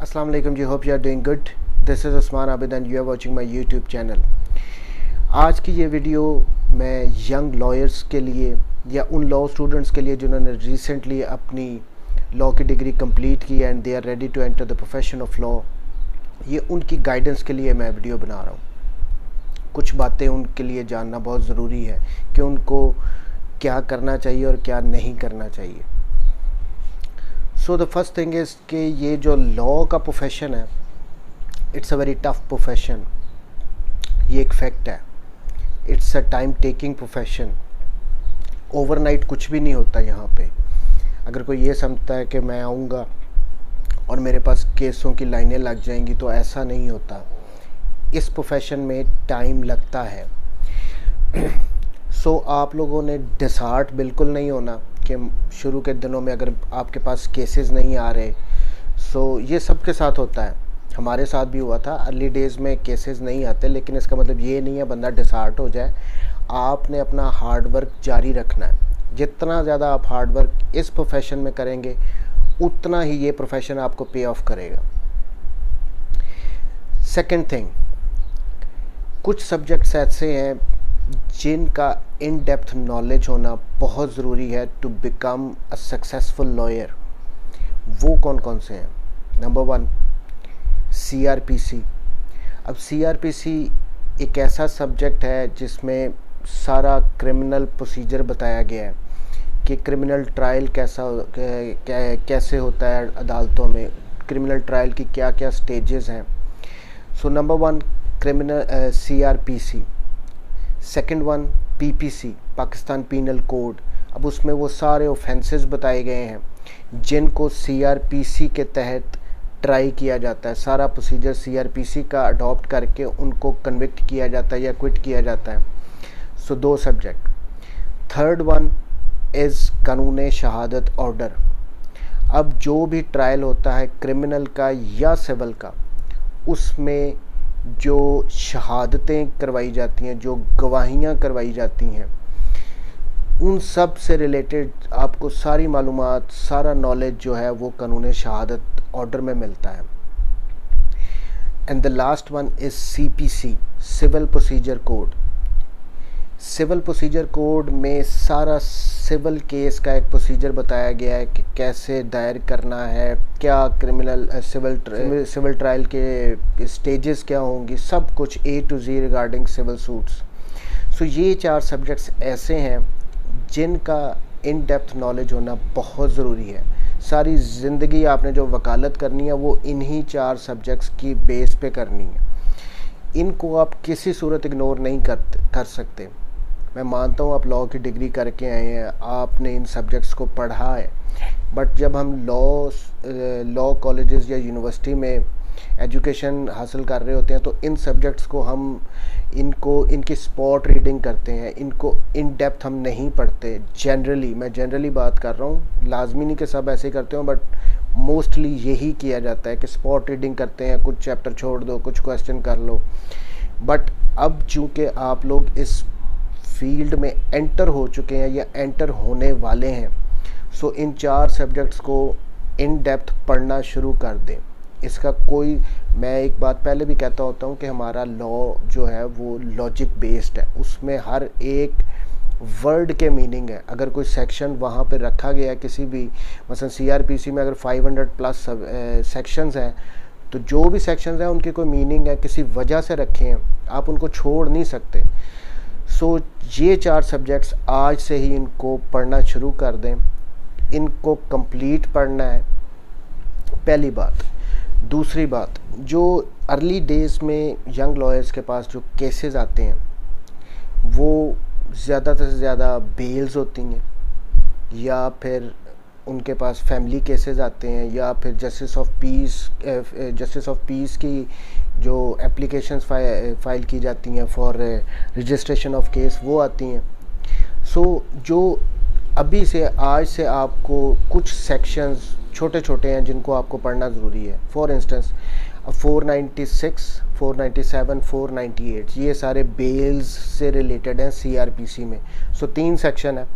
अस्सलाम वालेकुम जी, hope you are doing good. This is Usman Abid and you are watching my YouTube channel. आज की ये वीडियो मैं यंग लॉयर्स के लिए या उन लॉ स्टूडेंट्स के लिए जिन्होंने रिसेंटली अपनी लॉ की डिग्री कंप्लीट की and they are ready to enter the profession of law, ये उनकी गाइडेंस के लिए मैं वीडियो बना रहा हूँ। कुछ बातें उनके लिए जानना बहुत ज़रूरी है कि उनको क्या करना चाहिए और क्या नहीं करना चाहिए। So the first thing is कि ये जो लॉ का प्रोफेशन है, it's a very tough profession. ये एक फैक्ट है। It's a time taking profession. Overnight कुछ भी नहीं होता यहाँ पे। अगर कोई ये समझता है कि मैं आऊँगा और मेरे पास केसों की लाइनें लग जाएंगी, तो ऐसा नहीं होता। इस प्रोफेशन में टाइम लगता है। सो आप लोगों ने डिसहार्ट बिल्कुल नहीं होना कि शुरू के दिनों में अगर आपके पास केसेस नहीं आ रहे। सो ये सबके साथ होता है, हमारे साथ भी हुआ था। अर्ली डेज़ में केसेस नहीं आते, लेकिन इसका मतलब ये नहीं है बंदा डिसहार्ट हो जाए। आपने अपना हार्ड वर्क जारी रखना है। जितना ज़्यादा आप हार्ड वर्क इस प्रोफेशन में करेंगे, उतना ही ये प्रोफेशन आपको पे ऑफ करेगा। सेकंड थिंग, कुछ सब्जेक्ट्स ऐसे हैं जिनका इन डेप्थ नॉलेज होना बहुत ज़रूरी है to become a successful lawyer. वो कौन कौन से हैं? Number 1, CRPC। अब CRPC एक ऐसा सब्जेक्ट है जिसमें सारा क्रिमिनल प्रोसीजर बताया गया है कि क्रिमिनल ट्रायल कैसे होता है अदालतों में, क्रिमिनल ट्रायल की क्या क्या स्टेजेस हैं। So number 1 criminal CRPC। Second 1 PPC, Pakistan penal code. अब उसमें वो सारे ऑफेंसेस बताए गए हैं जिनको CRPC के तहत ट्राई किया जाता है। सारा प्रोसीजर CRPC का अडॉप्ट करके उनको कन्विक्ट किया जाता है या क्विट किया जाता है। सो 2 सब्जेक्ट। थर्ड 1 इज़ कानून शहादत ऑर्डर। अब जो भी ट्रायल होता है क्रिमिनल का या सिविल का, उसमें जो शहादतें करवाई जाती हैं, जो गवाहियाँ करवाई जाती हैं, उन सब से रिलेटेड आपको सारी मालूमात, सारा नॉलेज जो है वो कानून शहादत ऑर्डर में मिलता है। And the last 1 is CPC, civil procedure code. Civil procedure code में सारा सिविल केस का एक प्रोसीजर बताया गया है कि कैसे दायर करना है, क्या क्रिमिनल सिविल ट्रायल के स्टेजेस क्या होंगी, सब कुछ A to Z regarding civil suits. So ये 4 सब्जेक्ट्स ऐसे हैं जिनका इन डेप्थ नॉलेज होना बहुत ज़रूरी है। सारी ज़िंदगी आपने जो वकालत करनी है वो इन्हीं 4 सब्जेक्ट्स की बेस पे करनी है। इनको आप किसी सूरत इग्नोर नहीं कर सकते। मैं मानता हूँ आप लॉ की डिग्री करके आए हैं, आपने इन सब्जेक्ट्स को पढ़ा है, बट जब हम लॉ कॉलेजेस या यूनिवर्सिटी में एजुकेशन हासिल कर रहे होते हैं तो इन सब्जेक्ट्स को हम इनकी स्पॉट रीडिंग करते हैं। इनको इन डेप्थ हम नहीं पढ़ते। मैं जनरली बात कर रहा हूँ, लाजमी नहीं कि सब ऐसे करते हो, बट मोस्टली यही किया जाता है कि स्पॉट रीडिंग करते हैं, कुछ चैप्टर छोड़ दो, कुछ क्वेश्चन कर लो। बट अब चूँकि आप लोग इस फील्ड में एंटर हो चुके हैं या एंटर होने वाले हैं, सो इन 4 सब्जेक्ट्स को इन डेप्थ पढ़ना शुरू कर दें। इसका मैं एक बात पहले भी कहता होता हूँ कि हमारा लॉ जो है वो लॉजिक बेस्ड है। उसमें हर एक वर्ड के मीनिंग है। अगर कोई सेक्शन वहाँ पे रखा गया है किसी भी, मसलन CRPC में अगर 500+ सेक्शंस हैं, तो जो भी सेक्शंस हैं उनकी कोई मीनिंग है, किसी वजह से रखे हैं, आप उनको छोड़ नहीं सकते। सो ये 4 सब्जेक्ट्स आज से ही इनको पढ़ना शुरू कर दें। इनको कंप्लीट पढ़ना है, पहली बात। दूसरी बात, जो अर्ली डेज़ में यंग लॉयर्स के पास जो केसेस आते हैं वो ज़्यादातर से ज़्यादा बेल्स होती हैं, या फिर उनके पास फैमिली केसेस आते हैं, या फिर जस्टिस ऑफ पीस की जो एप्लीकेशंस फाइल की जाती हैं फॉर रजिस्ट्रेशन ऑफ केस, वो आती हैं। सो जो अभी से आज से आपको कुछ सेक्शंस छोटे छोटे हैं जिनको आपको पढ़ना ज़रूरी है। फॉर इंस्टेंस 496, 497, 498 ये सारे बेल्स से रिलेटेड हैं CRPC में। सो 3 सेक्शन है,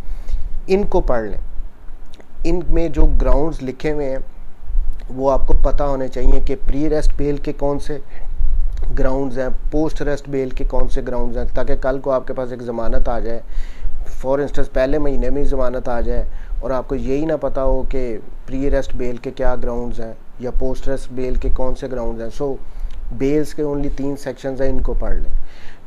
इनको पढ़ लें। इनमें जो ग्राउंड्स लिखे हुए हैं वो आपको पता होने चाहिए कि प्री रेस्ट बेल के कौन से ग्राउंड्स हैं, पोस्ट रेस्ट बेल के कौन से ग्राउंड्स हैं, ताकि कल को आपके पास एक ज़मानत आ जाए, फॉर इंस्टेंस पहले महीने में ही ज़मानत आ जाए और आपको यही ना पता हो कि प्री रेस्ट बेल के क्या ग्राउंड्स हैं या पोस्ट रेस्ट बेल के कौन से ग्राउंड्स हैं। सो बेल्स के ओनली 3 सेक्शंस हैं, इनको पढ़ लें।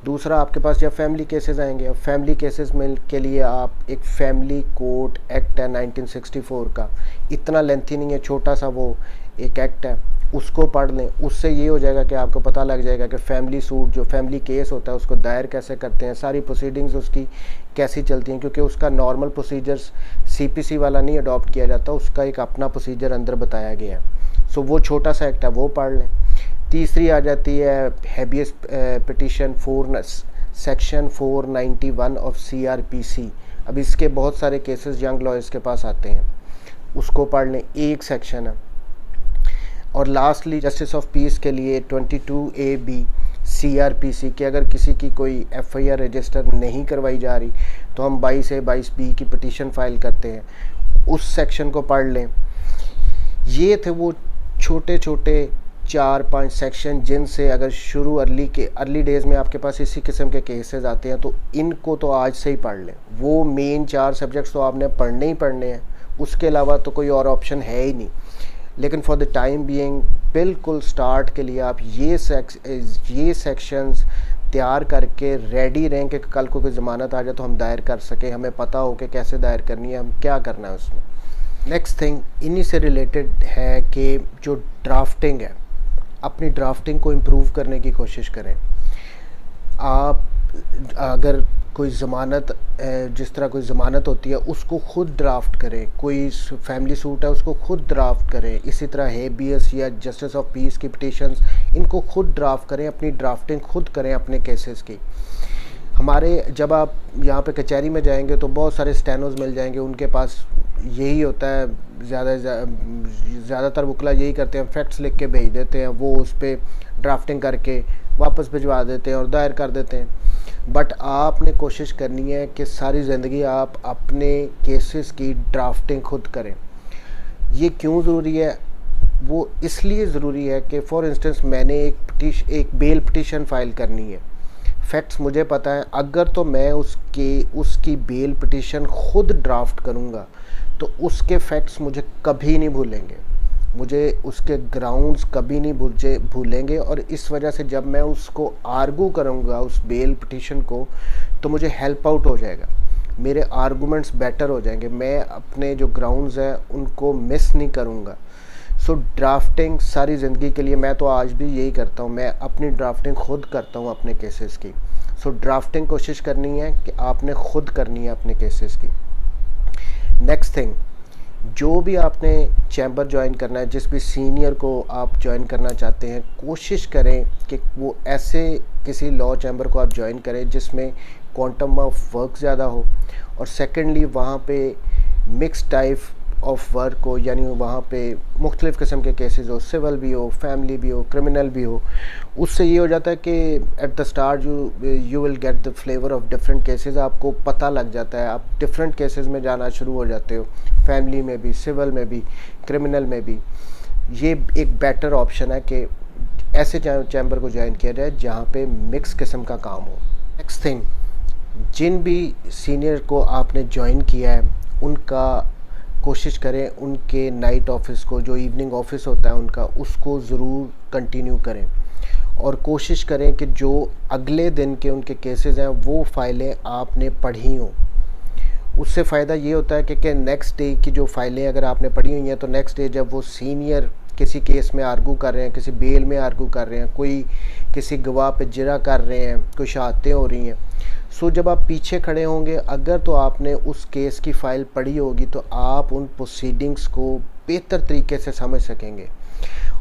दूसरा, आपके पास जब फैमिली केसेस आएंगे, अब फैमिली केसेस में के लिए आप एक फैमिली कोर्ट एक्ट है 1964 का, इतना लेंथी नहीं है, छोटा सा वो एक एक्ट है, उसको पढ़ लें। उससे ये हो जाएगा कि आपको पता लग जाएगा कि फैमिली सूट जो फैमिली केस होता है उसको दायर कैसे करते हैं, सारी प्रोसीडिंग्स उसकी कैसी चलती हैं, क्योंकि उसका नॉर्मल प्रोसीजर्स सीपीसी वाला नहीं अडॉप्ट किया जाता, उसका एक अपना प्रोसीजर अंदर बताया गया है। सो वो छोटा सा एक्ट है, वो पढ़ लें। तीसरी आ जाती है habeas petition section 491 of CrPC. अब इसके बहुत सारे केसेस यंग लॉयर्स के पास आते हैं, उसको पढ़ लें, एक सेक्शन है। और लास्टली जस्टिस ऑफ पीस के लिए 22AB सीआरपीसी के, अगर किसी की कोई एफआईआर रजिस्टर नहीं करवाई जा रही तो हम 22A 22B की पिटीशन फाइल करते हैं, उस सेक्शन को पढ़ लें। ये थे वो छोटे छोटे 4-5 सेक्शन जिनसे अगर शुरू अर्ली डेज़ में आपके पास इसी किस्म के केसेस आते हैं तो इनको तो आज से ही पढ़ लें। वो मेन 4 सब्जेक्ट्स तो आपने पढ़ने ही पढ़ने हैं, उसके अलावा तो कोई और ऑप्शन है ही नहीं। लेकिन फॉर द टाइम बीइंग बिल्कुल स्टार्ट के लिए आप ये सेक्शंस तैयार करके रेडी रहें कि कल को कोई ज़मानत आ जाए तो हम दायर कर सकें, हमें पता हो कि कैसे दायर करनी है, हम क्या करना है उसमें। नेक्स्ट थिंग इन्हीं से रिलेटेड है कि जो ड्राफ्टिंग है, अपनी ड्राफ्टिंग को इम्प्रूव करने की कोशिश करें। आप अगर कोई ज़मानत, जिस तरह कोई ज़मानत होती है उसको खुद ड्राफ्ट करें, कोई फैमिली सूट है उसको खुद ड्राफ्ट करें, इसी तरह हेबियस या जस्टिस ऑफ पीस की पिटीशंस, इनको खुद ड्राफ्ट करें, अपनी ड्राफ्टिंग खुद करें अपने केसेस की। हमारे जब आप यहाँ पे कचहरी में जाएंगे तो बहुत सारे स्टेनोज मिल जाएंगे, उनके पास यही होता है, ज़्यादातर वकला यही करते हैं, फैक्ट्स लिख के भेज देते हैं, वो उस पर ड्राफ्टिंग करके वापस भिजवा देते हैं और दायर कर देते हैं। बट आपने कोशिश करनी है कि सारी ज़िंदगी आप अपने केसेस की ड्राफ्टिंग खुद करें। ये क्यों ज़रूरी है? वो इसलिए ज़रूरी है कि फॉर इंस्टेंस मैंने एक बेल पिटीशन फ़ाइल करनी है, फैक्ट्स मुझे पता है, अगर तो मैं उसकी बेल पिटीशन खुद ड्राफ्ट करूँगा तो उसके फैक्ट्स मुझे कभी नहीं भूलेंगे, मुझे उसके ग्राउंड्स कभी नहीं भूलेंगे। और इस वजह से जब मैं उसको आर्गू करूँगा उस बेल पिटीशन को तो मुझे हेल्प आउट हो जाएगा, मेरे आर्गूमेंट्स बेटर हो जाएंगे, मैं अपने जो ग्राउंड्स हैं उनको मिस नहीं करूँगा। सो ड्राफ्टिंग सारी ज़िंदगी के लिए, मैं तो आज भी यही करता हूँ, मैं अपनी ड्राफ्टिंग खुद करता हूँ अपने केसेस की। सो ड्राफ्टिंग कोशिश करनी है कि आपने खुद करनी है अपने केसेस की। नेक्स्ट थिंग, जो भी आपने चैम्बर ज्वाइन करना है, जिस भी सीनियर को आप ज्वाइन करना चाहते हैं, कोशिश करें कि वो ऐसे किसी लॉ चैम्बर को आप ज्वाइन करें जिसमें क्वांटम ऑफ वर्क ज़्यादा हो, और सेकेंडली वहाँ पे मिक्स टाइप ऑफ वर्क हो, यानी वहाँ पे मुख्तलिफ़ किस्म के केसेस हो, सिविल भी हो, फैमिली भी हो, क्रिमिनल भी हो। उससे ये हो जाता है कि at the start you will get the flavour of different cases, आपको पता लग जाता है, आप डिफरेंट केसेस में जाना शुरू हो जाते हो, फैमिली में भी, सिविल में भी, क्रिमिनल में भी। ये एक बेटर ऑप्शन है कि ऐसे चैम्बर को ज्वाइन किया जाए जहाँ पे मिक्स किस्म का काम हो। नेक्स्ट थिंग, जिन भी सीनियर को आपने ज्वाइन किया है उनका कोशिश करें उनके नाइट ऑफिस को, जो इवनिंग ऑफिस होता है उनका, उसको ज़रूर कंटिन्यू करें, और कोशिश करें कि जो अगले दिन के उनके केसेस हैं वो फाइलें आपने पढ़ी हों। उससे फ़ायदा ये होता है कि नेक्स्ट डे की जो फाइलें अगर आपने पढ़ी हुई हैं तो नेक्स्ट डे जब वो सीनियर किसी केस में आर्गू कर रहे हैं, किसी बेल में आर्गू कर रहे हैं, कोई किसी गवाह पे जिरा कर रहे हैं, कोई शहादतें हो रही हैं, सो जब आप पीछे खड़े होंगे, अगर तो आपने उस केस की फ़ाइल पढ़ी होगी तो आप उन प्रोसीडिंग्स को बेहतर तरीके से समझ सकेंगे।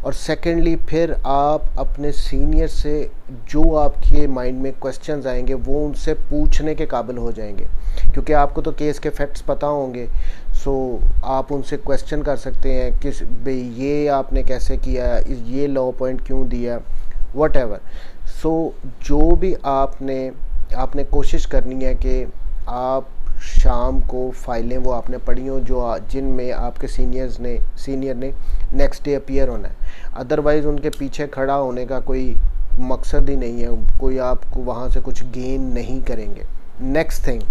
और सेकेंडली फिर आप अपने सीनियर से जो आपके माइंड में क्वेश्चंस आएंगे वो उनसे पूछने के काबिल हो जाएंगे, क्योंकि आपको तो केस के फैक्ट्स पता होंगे। सो आप उनसे क्वेश्चन कर सकते हैं कि भाई ये आपने कैसे किया, ये लॉ पॉइंट क्यों दिया, वट एवर। सो जो भी आपने कोशिश करनी है कि आप शाम को फाइलें वो आपने पढ़ी हों जो जिनमें आपके सीनियर ने नेक्स्ट डे अपीयर होना है। अदरवाइज़ उनके पीछे खड़ा होने का कोई मकसद ही नहीं है, कोई आपको वहाँ से कुछ गेन नहीं करेंगे। नेक्स्ट थिंग,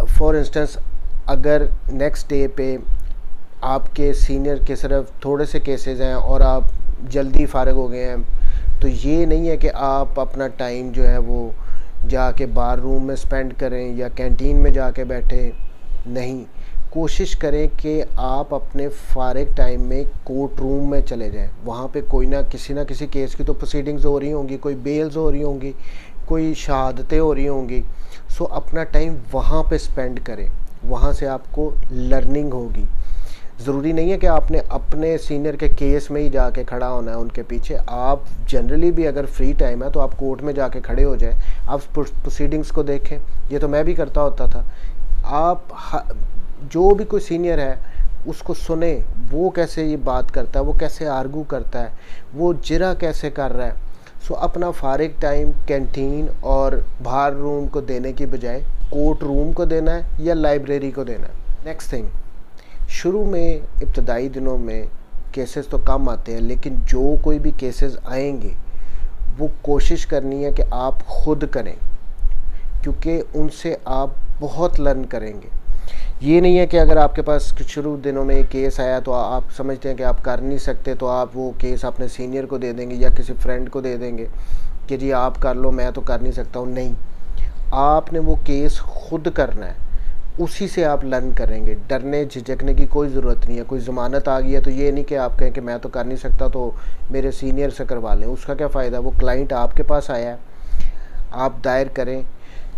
फॉर इंस्टेंस अगर नेक्स्ट डे पे आपके सीनियर के सिर्फ थोड़े से केसेस हैं और आप जल्दी फारिग हो गए हैं, तो ये नहीं है कि आप अपना टाइम जो है वो जाके बार रूम में स्पेंड करें या कैंटीन में जाके बैठे। नहीं, कोशिश करें कि आप अपने फारिग टाइम में कोर्ट रूम में चले जाएं। वहाँ पे कोई ना किसी केस की तो प्रोसीडिंग्स हो रही होंगी, कोई बेल्स हो रही होंगी, कोई शहादतें हो रही होंगी। सो अपना टाइम वहाँ पे स्पेंड करें, वहाँ से आपको लर्निंग होगी। ज़रूरी नहीं है कि आपने अपने सीनियर के केस में ही जाके खड़ा होना है उनके पीछे। आप जनरली भी अगर फ्री टाइम है तो आप कोर्ट में जाके खड़े हो जाएं, आप प्रोसीडिंग्स को देखें। ये तो मैं भी करता होता था। आप जो भी कोई सीनियर है उसको सुने, वो कैसे ये बात करता है, वो कैसे आर्गू करता है, वो जिरा कैसे कर रहा है। सो अपना फारिग टाइम कैंटीन और बाहर रूम को देने की बजाय कोर्ट रूम को देना है या लाइब्रेरी को देना है। नेक्स्ट थिंग, शुरू में इब्तदाई दिनों में केसेस तो कम आते हैं, लेकिन जो कोई भी केसेस आएंगे वो कोशिश करनी है कि आप खुद करें, क्योंकि उनसे आप बहुत लर्न करेंगे। ये नहीं है कि अगर आपके पास शुरू दिनों में एक केस आया तो आप समझते हैं कि आप कर नहीं सकते, तो आप वो केस अपने सीनियर को दे देंगे या किसी फ्रेंड को दे देंगे कि जी आप कर लो, मैं तो कर नहीं सकता हूँ। नहीं, आपने वो केस खुद करना है, उसी से आप लर्न करेंगे। डरने झिझकने की कोई ज़रूरत नहीं है। कोई ज़मानत आ गई है तो ये नहीं कि आप कहें कि मैं तो कर नहीं सकता तो मेरे सीनियर से करवा लें, उसका क्या फ़ायदा। वो क्लाइंट आपके पास आया है, आप दायर करें।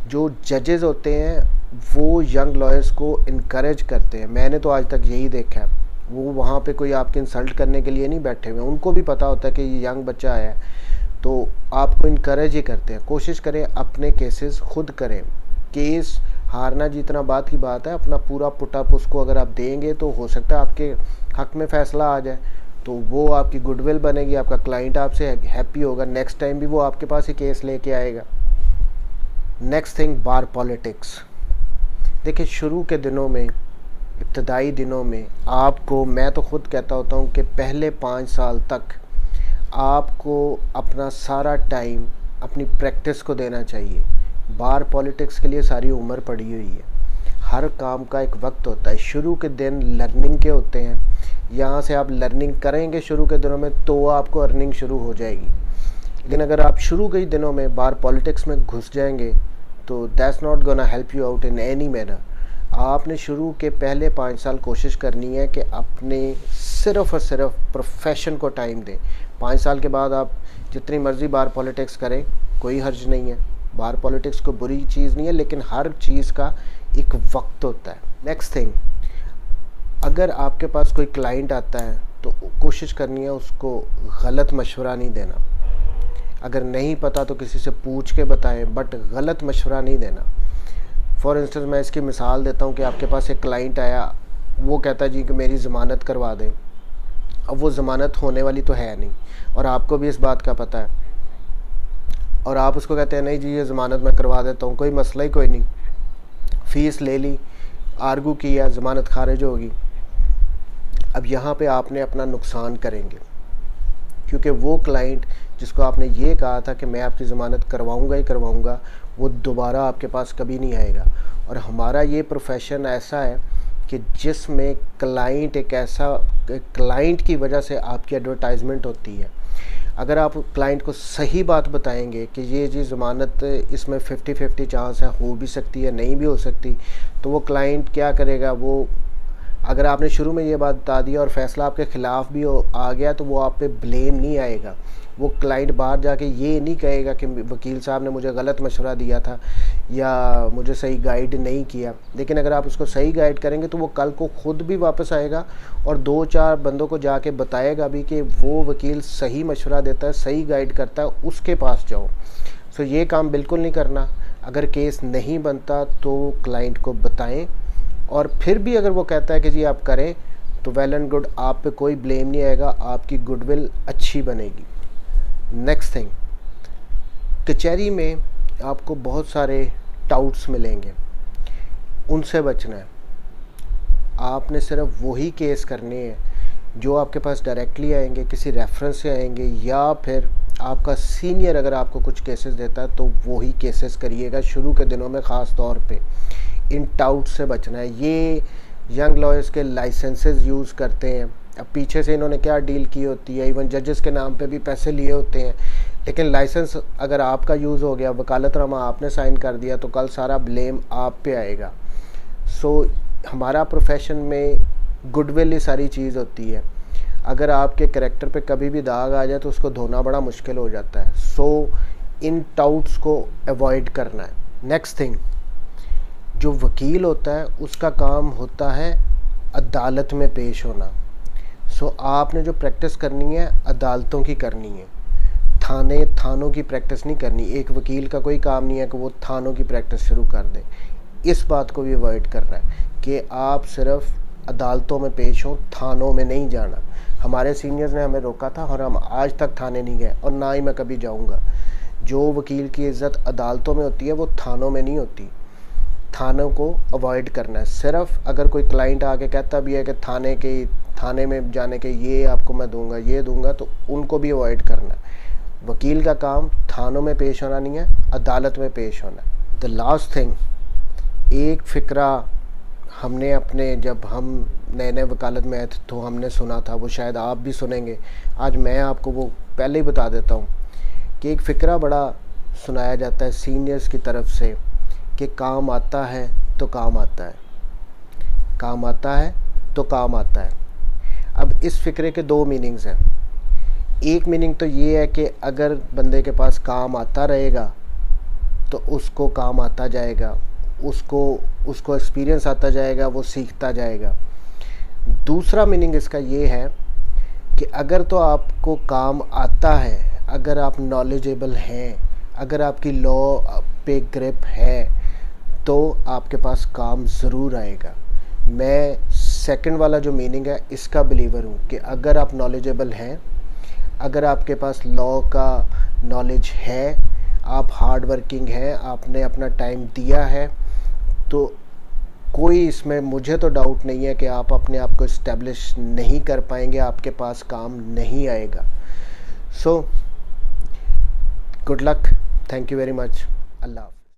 जो जजेस होते हैं वो यंग लॉयर्स को इनकरेज करते हैं, मैंने तो आज तक यही देखा है। वो वहाँ पे कोई आपके इंसल्ट करने के लिए नहीं बैठे हुए, उनको भी पता होता है कि ये यंग बच्चा आया है, तो आपको इनकरेज ही करते हैं। कोशिश करें अपने केसेस खुद करें। केस हारना जीतना बात की बात है, अपना पूरा पुटअप उसको अगर आप देंगे तो हो सकता है आपके हक में फ़ैसला आ जाए, तो वो आपकी गुडविल बनेगी, आपका क्लाइंट आपसे हैप्पी होगा, नेक्स्ट टाइम भी वो आपके पास ही केस लेके आएगा। नेक्स्ट थिंग, बार पॉलिटिक्स। देखिए, शुरू के दिनों में, इब्तदाई दिनों में आपको, मैं तो ख़ुद कहता होता हूँ कि पहले 5 साल तक आपको अपना सारा टाइम अपनी प्रैक्टिस को देना चाहिए। बार पॉलिटिक्स के लिए सारी उम्र पड़ी हुई है। हर काम का एक वक्त होता है। शुरू के दिन लर्निंग के होते हैं, यहाँ से आप लर्निंग करेंगे शुरू के दिनों में तो आपको अर्निंग शुरू हो जाएगी। लेकिन अगर आप शुरू के ही दिनों में बार पॉलिटिक्स में घुस जाएंगे तो that's not gonna help you out in any manner. आपने शुरू के पहले 5 साल कोशिश करनी है कि अपने सिर्फ़ और सिर्फ प्रोफेशन को टाइम दें। 5 साल के बाद आप जितनी मर्ज़ी बार पॉलिटिक्स करें, कोई हर्ज नहीं है। बार पॉलिटिक्स को बुरी चीज़ नहीं है, लेकिन हर चीज़ का एक वक्त होता है। नेक्स्ट थिंग, अगर आपके पास कोई क्लाइंट आता है तो कोशिश करनी है उसको गलत मशवरा नहीं देना। अगर नहीं पता तो किसी से पूछ के बताएं, बट गलत मशवरा नहीं देना। फॉर इंस्टेंस मैं इसकी मिसाल देता हूँ कि आपके पास एक क्लाइंट आया, वो कहता है जी कि मेरी ज़मानत करवा दें। अब वो ज़मानत होने वाली तो है नहीं और आपको भी इस बात का पता है, और आप उसको कहते हैं नहीं जी ये ज़मानत मैं करवा देता हूँ, कोई मसला ही कोई नहीं, फ़ीस ले ली, आर्गू किया, ज़मानत खारिज होगी। अब यहाँ पे आपने अपना नुकसान करेंगे, क्योंकि वो क्लाइंट जिसको आपने ये कहा था कि मैं आपकी ज़मानत करवाऊँगा ही करवाऊँगा, वो दोबारा आपके पास कभी नहीं आएगा। और हमारा ये प्रोफेशन ऐसा है कि जिसमें क्लाइंट एक ऐसा, क्लाइंट की वजह से आपकी एडवर्टाइजमेंट होती है। अगर आप क्लाइंट को सही बात बताएंगे कि ये जी ज़मानत इसमें 50-50 चांस है, हो भी सकती है नहीं भी हो सकती, तो वो क्लाइंट क्या करेगा, वो अगर आपने शुरू में ये बात बता दी और फैसला आपके ख़िलाफ़ भी आ गया तो वो आप पे ब्लेम नहीं आएगा। वो क्लाइंट बाहर जाके ये नहीं कहेगा कि वकील साहब ने मुझे गलत मशवरा दिया था या मुझे सही गाइड नहीं किया। लेकिन अगर आप उसको सही गाइड करेंगे तो वो कल को ख़ुद भी वापस आएगा और 2-4 बंदों को जाके बताएगा भी कि वो वकील सही मशवरा देता है, सही गाइड करता है, उसके पास जाओ। सो ये काम बिल्कुल नहीं करना। अगर केस नहीं बनता तो क्लाइंट को बताएं, और फिर भी अगर वो कहता है कि जी आप करें तो वेल एंड गुड, आप पे कोई ब्लेम नहीं आएगा, आपकी गुडविल अच्छी बनेगी। नेक्स्ट थिंग, कचहरी में आपको बहुत सारे टाउट्स मिलेंगे, उनसे बचना है। आपने सिर्फ वही केस करने हैं जो आपके पास डायरेक्टली आएंगे, किसी रेफरेंस से आएंगे, या फिर आपका सीनियर अगर आपको कुछ केसेस देता है तो वही केसेस करिएगा शुरू के दिनों में। ख़ास तौर पे इन टाउट से बचना है। ये यंग लॉयर्स के लाइसेंसेस यूज़ करते हैं। अब पीछे से इन्होंने क्या डील की होती है, इवन जजेस के नाम पे भी पैसे लिए होते हैं, लेकिन लाइसेंस अगर आपका यूज़ हो गया, वकालतनामा आपने साइन कर दिया, तो कल सारा ब्लेम आप पे आएगा। सो हमारा प्रोफेशन में गुडविल ही सारी चीज़ होती है। अगर आपके कैरेक्टर पे कभी भी दाग आ जाए तो उसको धोना बड़ा मुश्किल हो जाता है। सो इन टाउट्स को अवॉइड करना है। नेक्स्ट थिंग, जो वकील होता है उसका काम होता है अदालत में पेश होना। सो आपने जो प्रैक्टिस करनी है अदालतों की करनी है, थानों की प्रैक्टिस नहीं करनी। एक वकील का कोई काम नहीं है कि वो थानों की प्रैक्टिस शुरू कर दे। इस बात को भी अवॉइड करना है कि आप सिर्फ अदालतों में पेश हों, थानों में नहीं जाना। हमारे सीनियर्स ने हमें रोका था और हम आज तक थाने नहीं गए और ना ही मैं कभी जाऊंगा। जो वकील की इज़्ज़त अदालतों में होती है वो थानों में नहीं होती। थानों को अवॉइड करना है। सिर्फ अगर कोई क्लाइंट आके कहता भी है कि थाने में जाने के ये आपको मैं दूंगा, ये दूंगा, तो उनको भी अवॉइड करना है। वकील का काम थानों में पेश होना नहीं है, अदालत में पेश होना है। द लास्ट थिंग, एक फ़िक्रा हमने अपने, जब हम नए नए वकालत में आए थे तो हमने सुना था, वो शायद आप भी सुनेंगे। आज मैं आपको वो पहले ही बता देता हूँ कि एक फ़िक्रा बड़ा सुनाया जाता है सीनियर्स की तरफ से कि काम आता है तो काम आता है, काम आता है तो काम आता है। अब इस फ़िक्रे के दो मीनिंग्स हैं। एक मीनिंग तो ये है कि अगर बंदे के पास काम आता रहेगा तो उसको काम आता जाएगा, उसको एक्सपीरियंस आता जाएगा, वो सीखता जाएगा। दूसरा मीनिंग इसका ये है कि अगर तो आपको काम आता है, अगर आप नॉलेजेबल हैं, अगर आपकी लॉ पे ग्रिप है, तो आपके पास काम ज़रूर आएगा। मैं सेकंड वाला जो मीनिंग है इसका बिलीवर हूँ कि अगर आप नॉलेजेबल हैं, अगर आपके पास लॉ का नॉलेज है, आप हार्ड वर्किंग हैं, आपने अपना टाइम दिया है, तो कोई इसमें मुझे तो डाउट नहीं है कि आप अपने आप को इस्टेब्लिश नहीं कर पाएंगे, आपके पास काम नहीं आएगा। So good luck, thank you very much, Allah.